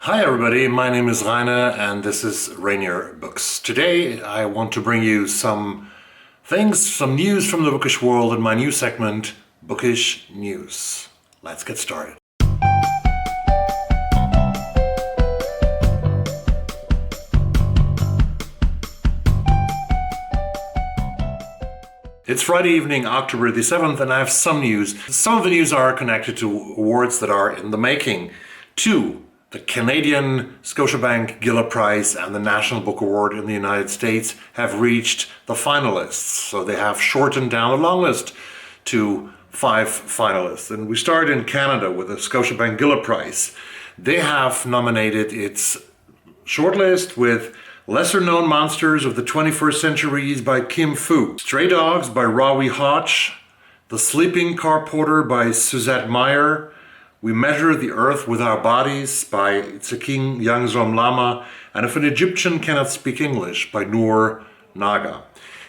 Hi everybody, my name is Rainer and this is Rainier Books. Today I want to bring you some news from the bookish world in my new segment, Bookish News. Let's get started. It's Friday evening, October the 7th, and I have some news. Some of the news are connected to awards that are in the making. The Canadian Scotiabank Giller Prize and the National Book Award in the United States have reached the finalists. So they have shortened down the long list to 5 finalists. And we start in Canada with the Scotiabank Giller Prize. They have nominated its shortlist with Lesser Known Monsters of the 21st Centuries by Kim Fu, Stray Dogs by Rawi Hutch, The Sleeping Car Porter by Suzette Mayr, We Measure the Earth with Our Bodies by Tsering Yangzom Lama, and If an Egyptian Cannot Speak English by Noor, Naga.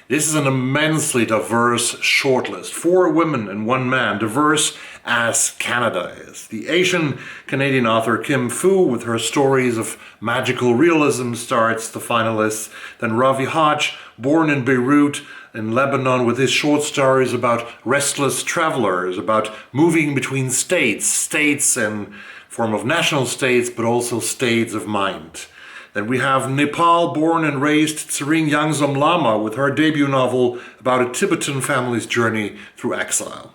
This is an immensely diverse shortlist. 4 women and 1 man, diverse as Canada is. The Asian-Canadian author Kim Fu, with her stories of magical realism, starts the finalists. Then Rawi Hage, born in Beirut, in Lebanon, with his short stories about restless travelers, about moving between states in form of national states, but also states of mind. Then we have Nepal born and raised Tsering Yangzom Lama with her debut novel about a Tibetan family's journey through exile.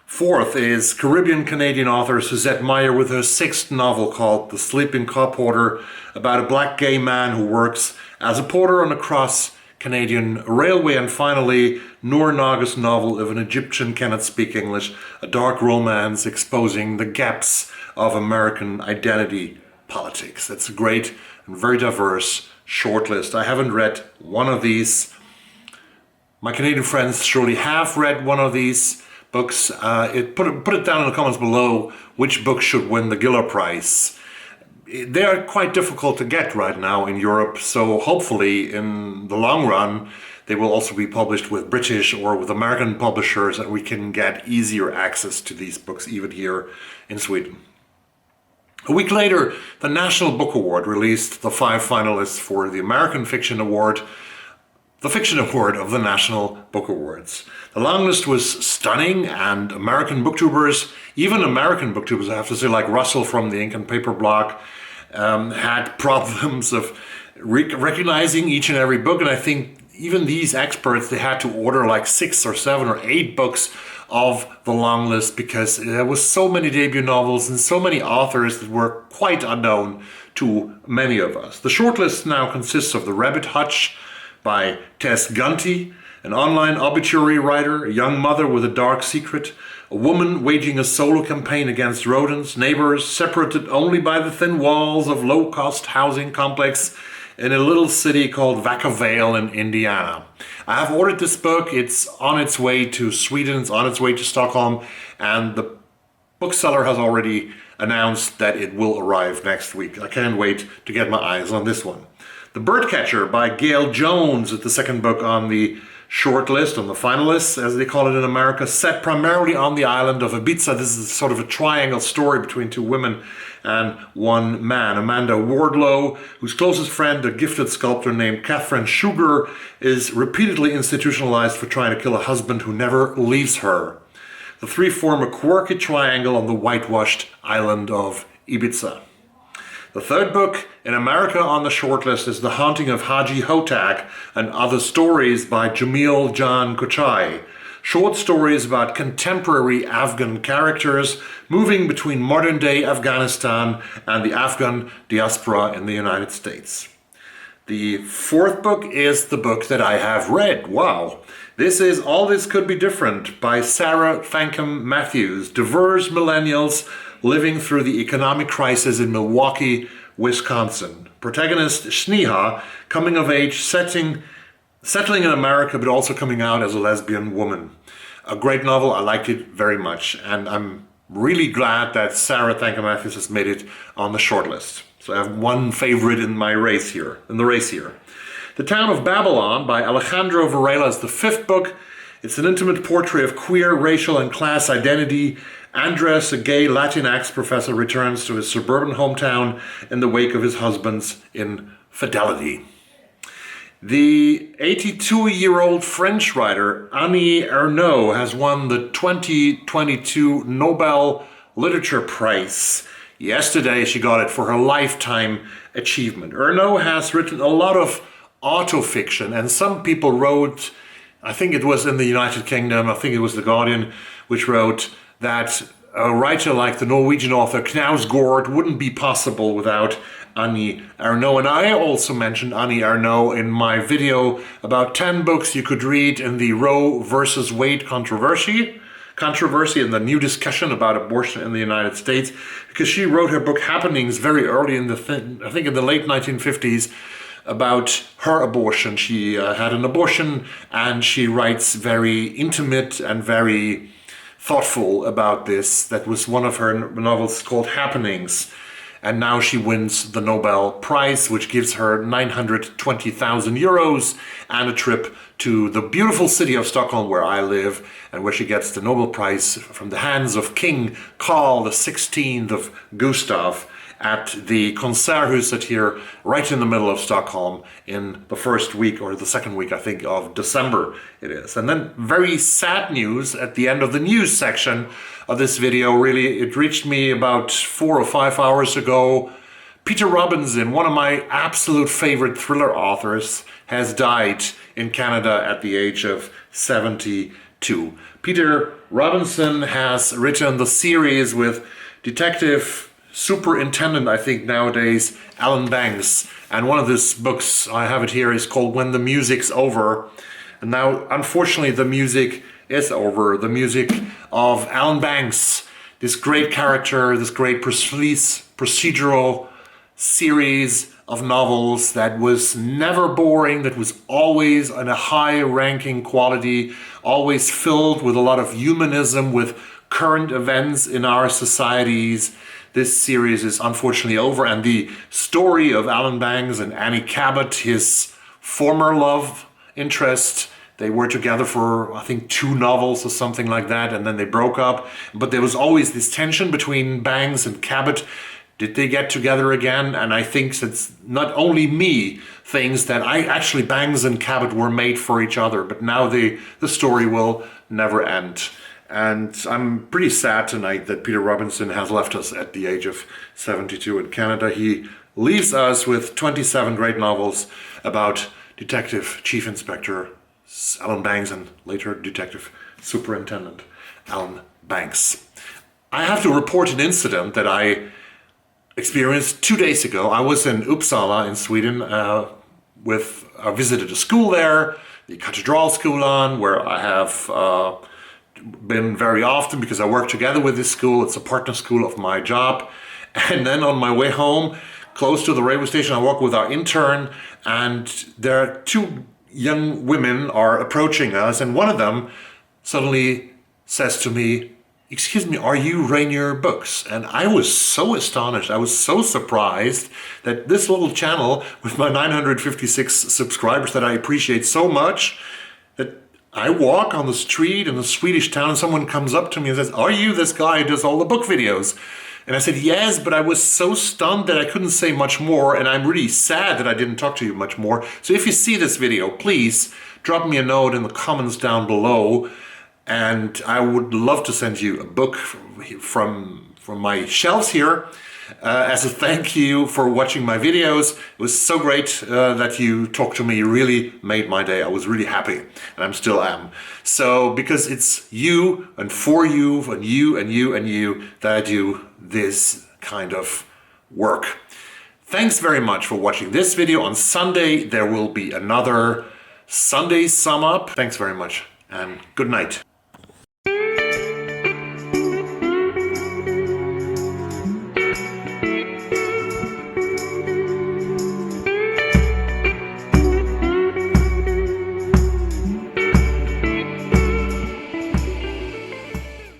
4th is Caribbean-Canadian author Suzette Mayr with her 6th novel called The Sleeping Car Porter, about a black gay man who works as a porter on a cross-Canadian railway. And finally, Noor Naga's novel If an Egyptian Cannot Speak English, a dark romance exposing the gaps of American identity politics. It's a great and very diverse shortlist. I haven't read one of these. My Canadian friends surely have read one of these books. Put it down in the comments below which book should win the Giller Prize. They are quite difficult to get right now in Europe, so hopefully in the long run they will also be published with British or with American publishers, and we can get easier access to these books even here in Sweden. A week later, the National Book Award released the 5 finalists for the American Fiction Award, the Fiction Award of the National Book Awards. The long list was stunning, and American booktubers, even American booktubers, I have to say, like Russell from the Ink and Paper blog, had problems of recognizing each and every book. And I think even these experts, they had to order like 6 or 7 or 8 books of the long list because there was so many debut novels and so many authors that were quite unknown to many of us. The shortlist now consists of The Rabbit Hutch by Tess Gunty, an online obituary writer, a young mother with a dark secret, a woman waging a solo campaign against rodents, neighbors separated only by the thin walls of low-cost housing complex in a little city called Vacaville in Indiana. I have ordered this book. It's on its way to Sweden, it's on its way to Stockholm, and the bookseller has already announced that it will arrive next week. I can't wait to get my eyes on this one. The Birdcatcher by Gayl Jones is the second book on the shortlist, on the finalists, as they call it in America, set primarily on the island of Ibiza. This is sort of a triangle story between 2 women and 1 man. Amanda Wardlow, whose closest friend, a gifted sculptor named Catherine Sugar, is repeatedly institutionalized for trying to kill a husband who never leaves her. The 3 form a quirky triangle on the whitewashed island of Ibiza. The 3rd book in America on the shortlist is The Haunting of Hajji Hotak and Other Stories by Jamil John Kochai. Short stories about contemporary Afghan characters moving between modern-day Afghanistan and the Afghan diaspora in the United States. The 4th book is the book that I have read. Wow! This is All This Could Be Different by Thankam Mathews, diverse millennials living through the economic crisis in Milwaukee, Wisconsin. Protagonist Sneha, coming of age, settling in America, but also coming out as a lesbian woman. A great novel. I liked it very much, and I'm really glad that Thankam Mathews has made it on the shortlist. So I have one favorite in the race here. The Town of Babylon by Alejandro Varela is the 5th book. It's an intimate portrait of queer, racial, and class identity Andres, a gay Latinx professor, returns to his suburban hometown in the wake of his husband's infidelity. The 82-year-old French writer Annie Ernaux has won the 2022 Nobel Literature Prize. Yesterday she got it for her lifetime achievement. Ernaux has written a lot of autofiction, and some people wrote, I think it was in the United Kingdom, I think it was The Guardian, which wrote that a writer like the Norwegian author Knausgård wouldn't be possible without Annie Ernaux. And I also mentioned Annie Ernaux in my video about 10 books you could read in the Roe versus Wade controversy and the new discussion about abortion in the United States, because she wrote her book Happenings very early in I think in the late 1950s, about her abortion. She had an abortion, and she writes very intimate and very thoughtful about this. That was one of her novels called Happenings. And now she wins the Nobel Prize, which gives her 920,000 euros and a trip to the beautiful city of Stockholm, where I live, and where she gets the Nobel Prize from the hands of King Carl XVI of Gustav at the Konserthuset here, right in the middle of Stockholm, in the first week or the second week, I think, of December it is. And then very sad news at the end of the news section of this video. Really, it reached me about 4 or 5 hours ago. Peter Robinson, one of my absolute favorite thriller authors, has died in Canada at the age of 72. Peter Robinson has written the series with Detective Superintendent, I think nowadays, Alan Banks. And one of his books, I have it here, is called When the Music's Over. And now, unfortunately, the music is over. The music of Alan Banks, this great character, this great procedural series of novels that was never boring, that was always in a high-ranking quality, always filled with a lot of humanism, with current events in our societies. This series is unfortunately over, and the story of Alan Banks and Annie Cabot, his former love interest, they were together for, I think, 2 novels or something like that, and then they broke up. But there was always this tension between Banks and Cabot. Did they get together again? And I think it's not only me thinks that Banks and Cabot were made for each other, but now the story will never end. And I'm pretty sad tonight that Peter Robinson has left us at the age of 72 in Canada. He leaves us with 27 great novels about Detective Chief Inspector Alan Banks and later Detective Superintendent Alan Banks. I have to report an incident that I experienced 2 days ago. I was in Uppsala in Sweden. I visited a school there, the Cathedral School, where I have been very often because I work together with this school. It's a partner school of my job. And then on my way home, close to the railway station, I walk with our intern, and there are 2 young women are approaching us, and one of them suddenly says to me, "Excuse me, are you Rainier Books?" And I was so astonished, I was so surprised that this little channel with my 956 subscribers that I appreciate so much, that I walk on the street in a Swedish town and someone comes up to me and says, "Are you this guy who does all the book videos?" And I said, "Yes," but I was so stunned that I couldn't say much more, and I'm really sad that I didn't talk to you much more. So if you see this video, please drop me a note in the comments down below, and I would love to send you a book from my shelves here as a thank you for watching my videos. It was so great that you talked to me. You really made my day. I was really happy, and I still am. So because it's you and for you and you and you and you that I do this kind of work. Thanks very much for watching this video. On Sunday there will be another Sunday sum up. Thanks very much and good night.